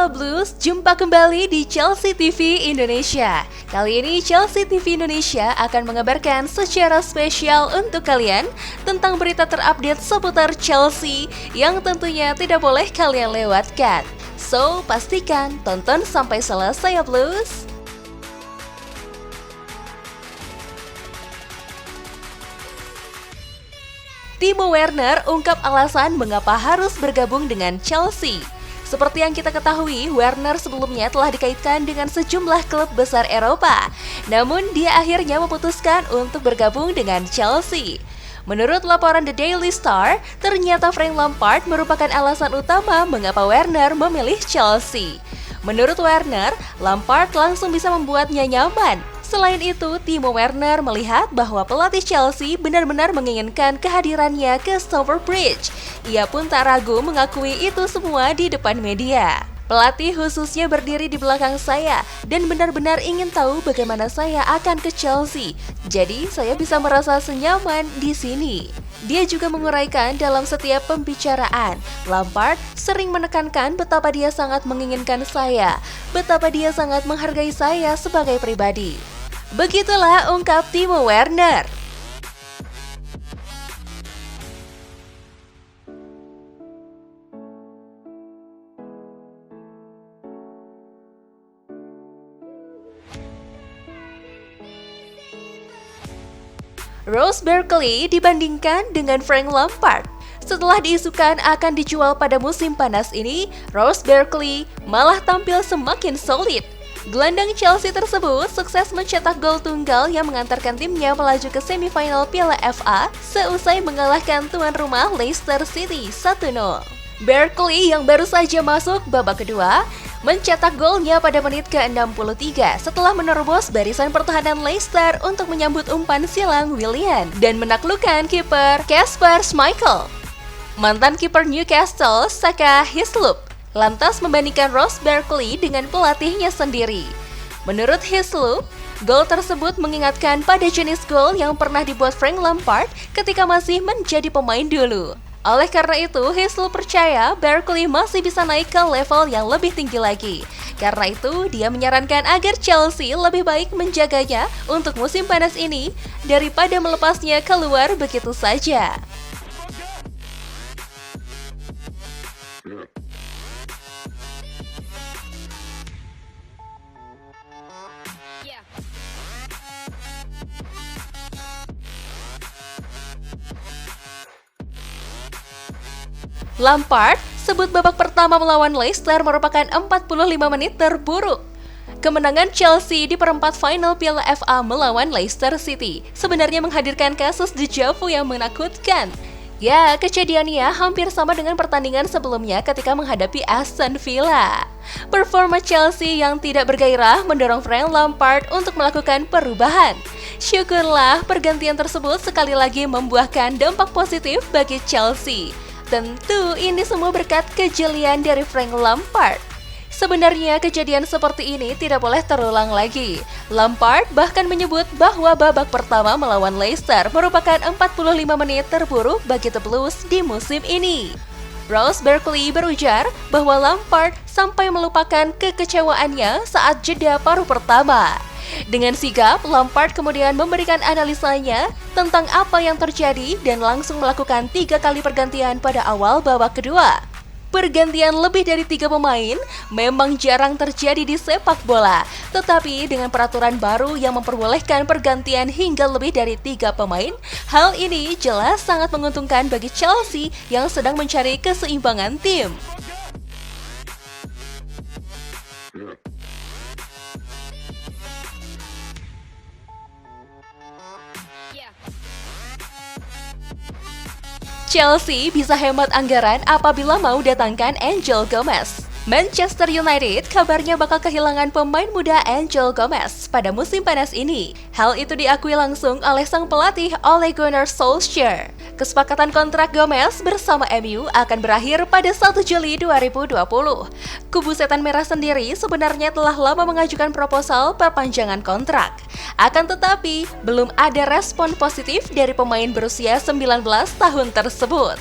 Halo Blues, jumpa kembali di Chelsea TV Indonesia. Kali ini Chelsea TV Indonesia akan mengabarkan secara spesial untuk kalian tentang berita terupdate seputar Chelsea yang tentunya tidak boleh kalian lewatkan. So, pastikan tonton sampai selesai ya Blues. Timo Werner ungkap alasan mengapa harus bergabung dengan Chelsea. Seperti yang kita ketahui, Werner sebelumnya telah dikaitkan dengan sejumlah klub besar Eropa. Namun dia akhirnya memutuskan untuk bergabung dengan Chelsea. Menurut laporan The Daily Star, ternyata Frank Lampard merupakan alasan utama mengapa Werner memilih Chelsea. Menurut Werner, Lampard langsung bisa membuatnya nyaman. Selain itu, Timo Werner melihat bahwa pelatih Chelsea benar-benar menginginkan kehadirannya ke Stamford Bridge. Ia pun tak ragu mengakui itu semua di depan media. Pelatih khususnya berdiri di belakang saya dan benar-benar ingin tahu bagaimana saya akan ke Chelsea. Jadi, saya bisa merasa senyaman di sini. Dia juga menguraikan dalam setiap pembicaraan, Lampard sering menekankan betapa dia sangat menginginkan saya, betapa dia sangat menghargai saya sebagai pribadi. Begitulah ungkap Timo Werner. Ross Barkley dibandingkan dengan Frank Lampard. Setelah diisukan akan dijual pada musim panas ini, Ross Barkley malah tampil semakin solid. Gelandang Chelsea tersebut sukses mencetak gol tunggal yang mengantarkan timnya melaju ke semifinal Piala FA seusai mengalahkan tuan rumah Leicester City 1-0. Barkley yang baru saja masuk babak kedua mencetak golnya pada menit ke-63 setelah menerobos barisan pertahanan Leicester untuk menyambut umpan silang Willian dan menaklukkan kiper Kasper Schmeichel. Mantan kiper Newcastle, Saka Hislop, lantas membandingkan Ross Barkley dengan pelatihnya sendiri. Menurut Hislop, gol tersebut mengingatkan pada jenis gol yang pernah dibuat Frank Lampard ketika masih menjadi pemain dulu. Oleh karena itu, Hislop percaya Barkley masih bisa naik ke level yang lebih tinggi lagi. Karena itu, dia menyarankan agar Chelsea lebih baik menjaganya untuk musim panas ini daripada melepasnya keluar begitu saja. Lampard sebut babak pertama melawan Leicester merupakan 45 menit terburuk. Kemenangan Chelsea di perempat final Piala FA melawan Leicester City sebenarnya menghadirkan kasus deja vu yang menakutkan. Ya, kejadiannya hampir sama dengan pertandingan sebelumnya ketika menghadapi Aston Villa. Performa Chelsea yang tidak bergairah mendorong Frank Lampard untuk melakukan perubahan. Syukurlah pergantian tersebut sekali lagi membuahkan dampak positif bagi Chelsea. Tentu ini semua berkat kejelian dari Frank Lampard. Sebenarnya kejadian seperti ini tidak boleh terulang lagi. Lampard bahkan menyebut bahwa babak pertama melawan Leicester merupakan 45 menit terburuk bagi The Blues di musim ini. Ross Barkley berujar bahwa Lampard sampai melupakan kekecewaannya saat jeda paruh pertama. Dengan sigap, Lampard kemudian memberikan analisanya tentang apa yang terjadi dan langsung melakukan 3 kali pergantian pada awal babak kedua. Pergantian lebih dari 3 pemain memang jarang terjadi di sepak bola, tetapi dengan peraturan baru yang memperbolehkan pergantian hingga lebih dari 3 pemain, hal ini jelas sangat menguntungkan bagi Chelsea yang sedang mencari keseimbangan tim. Chelsea bisa hemat anggaran apabila mau datangkan Angel Gomez. Manchester United kabarnya bakal kehilangan pemain muda Angel Gomez pada musim panas ini. Hal itu diakui langsung oleh sang pelatih Ole Gunnar Solskjaer. Kesepakatan kontrak Gomez bersama MU akan berakhir pada 1 Juli 2020. Kubu Setan Merah sendiri sebenarnya telah lama mengajukan proposal perpanjangan kontrak. Akan tetapi, belum ada respon positif dari pemain berusia 19 tahun tersebut.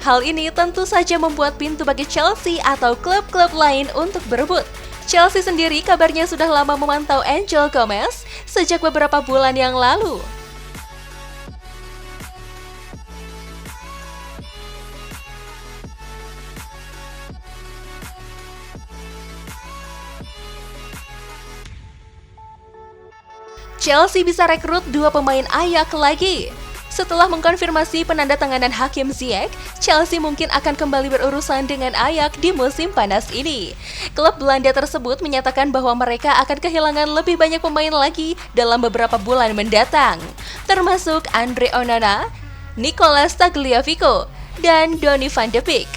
Hal ini tentu saja membuat pintu bagi Chelsea atau klub-klub lain untuk berebut. Chelsea sendiri kabarnya sudah lama memantau Angel Gomez sejak beberapa bulan yang lalu. Chelsea bisa rekrut 2 pemain Ajax lagi. Setelah mengkonfirmasi penandatanganan Hakim Ziyech, Chelsea mungkin akan kembali berurusan dengan Ajax di musim panas ini. Klub Belanda tersebut menyatakan bahwa mereka akan kehilangan lebih banyak pemain lagi dalam beberapa bulan mendatang, termasuk Andre Onana, Nicolas Tagliafico, dan Donny van de Beek.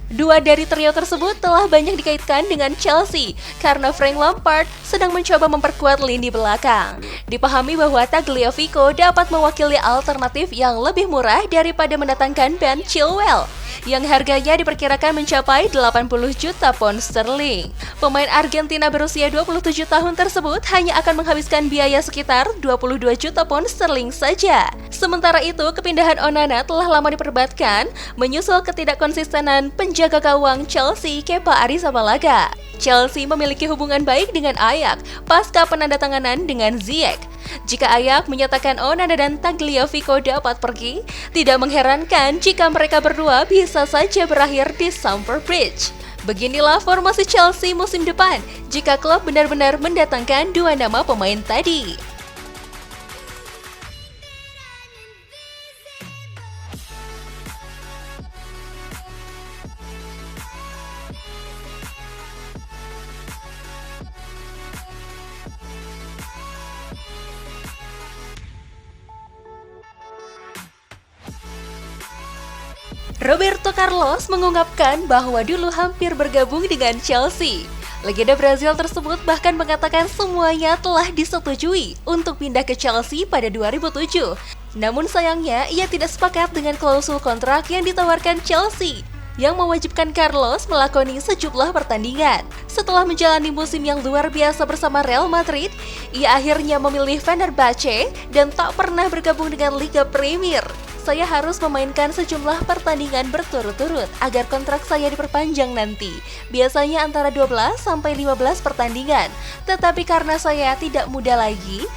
Dua dari trio tersebut telah banyak dikaitkan dengan Chelsea karena Frank Lampard sedang mencoba memperkuat lini belakang. Dipahami bahwa Tagliafico dapat mewakili alternatif yang lebih murah daripada mendatangkan Ben Chilwell yang harganya diperkirakan mencapai 80 juta pound sterling. Pemain Argentina berusia 27 tahun tersebut hanya akan menghabiskan biaya sekitar 22 juta pound sterling saja. Sementara itu, kepindahan Onana telah lama diperdebatkan menyusul ketidakkonsistenan penjaga gawang Chelsea Kepa Arrizabalaga. Chelsea memiliki hubungan baik dengan Ajax pasca penandatanganan dengan Ziyech. Jika Ajax menyatakan Onana dan Tagliafico dapat pergi, tidak mengherankan jika mereka berdua bisa saja berakhir di Stamford Bridge. Beginilah formasi Chelsea musim depan jika klub benar-benar mendatangkan 2 nama pemain tadi. Roberto Carlos mengungkapkan bahwa dulu hampir bergabung dengan Chelsea. Legenda Brazil tersebut bahkan mengatakan semuanya telah disetujui untuk pindah ke Chelsea pada 2007. Namun sayangnya ia tidak sepakat dengan klausul kontrak yang ditawarkan Chelsea yang mewajibkan Carlos melakoni sejumlah pertandingan. Setelah menjalani musim yang luar biasa bersama Real Madrid, ia akhirnya memilih Fenerbahce dan tak pernah bergabung dengan Liga Premier. Saya harus memainkan sejumlah pertandingan berturut-turut agar kontrak saya diperpanjang nanti. Biasanya antara 12 sampai 15 pertandingan. Tetapi karena saya tidak muda lagi,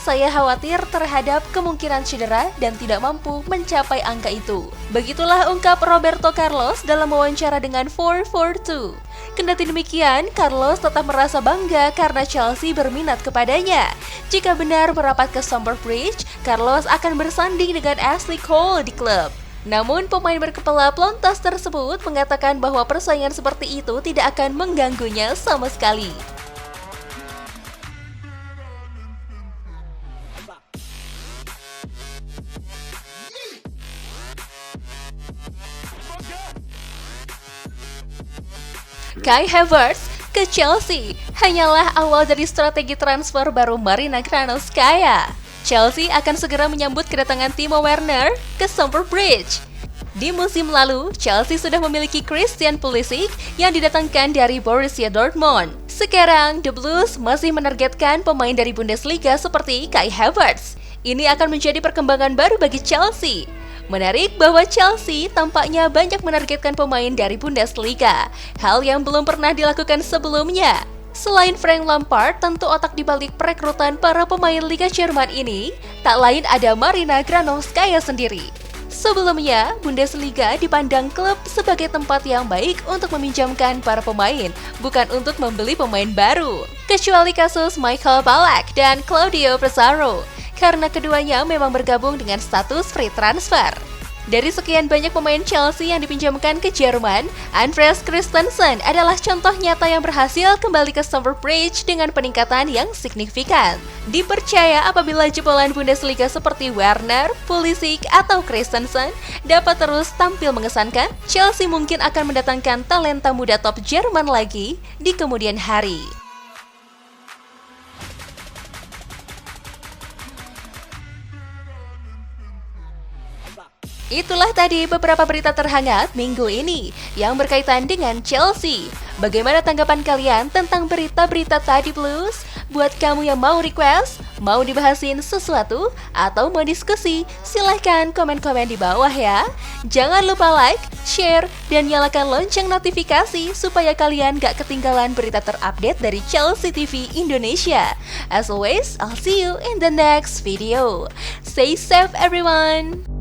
saya khawatir terhadap kemungkinan cedera dan tidak mampu mencapai angka itu. Begitulah ungkap Roberto Carlos dalam wawancara dengan 442. Kendati demikian, Carlos tetap merasa bangga karena Chelsea berminat kepadanya. Jika benar merapat ke Stamford Bridge, Carlos akan bersanding dengan Ashley Cole di klub. Namun, pemain berkepala pelontos tersebut mengatakan bahwa persaingan seperti itu tidak akan mengganggunya sama sekali. Kai Havertz ke Chelsea hanyalah awal dari strategi transfer baru Marina Granovskaya. Chelsea akan segera menyambut kedatangan Timo Werner ke Stamford Bridge. Di musim lalu, Chelsea sudah memiliki Christian Pulisic yang didatangkan dari Borussia Dortmund. Sekarang, The Blues masih menargetkan pemain dari Bundesliga seperti Kai Havertz. Ini akan menjadi perkembangan baru bagi Chelsea. Menarik bahwa Chelsea tampaknya banyak menargetkan pemain dari Bundesliga, hal yang belum pernah dilakukan sebelumnya. Selain Frank Lampard, tentu otak dibalik perekrutan para pemain Liga Jerman ini, tak lain ada Marina Granovskaya sendiri. Sebelumnya, Bundesliga dipandang klub sebagai tempat yang baik untuk meminjamkan para pemain, bukan untuk membeli pemain baru. Kecuali kasus Michael Ballack dan Claudio Pizarro, karena keduanya memang bergabung dengan status free transfer. Dari sekian banyak pemain Chelsea yang dipinjamkan ke Jerman, Andreas Christensen adalah contoh nyata yang berhasil kembali ke Stamford Bridge dengan peningkatan yang signifikan. Dipercaya apabila jebolan Bundesliga seperti Werner, Pulisic, atau Christensen dapat terus tampil mengesankan, Chelsea mungkin akan mendatangkan talenta muda top Jerman lagi di kemudian hari. Itulah tadi beberapa berita terhangat minggu ini yang berkaitan dengan Chelsea. Bagaimana tanggapan kalian tentang berita-berita tadi Blues? Buat kamu yang mau request, mau dibahasin sesuatu, atau mau diskusi, silahkan komen-komen di bawah ya. Jangan lupa like, share, dan nyalakan lonceng notifikasi supaya kalian gak ketinggalan berita terupdate dari Chelsea TV Indonesia. As always, I'll see you in the next video. Stay safe everyone!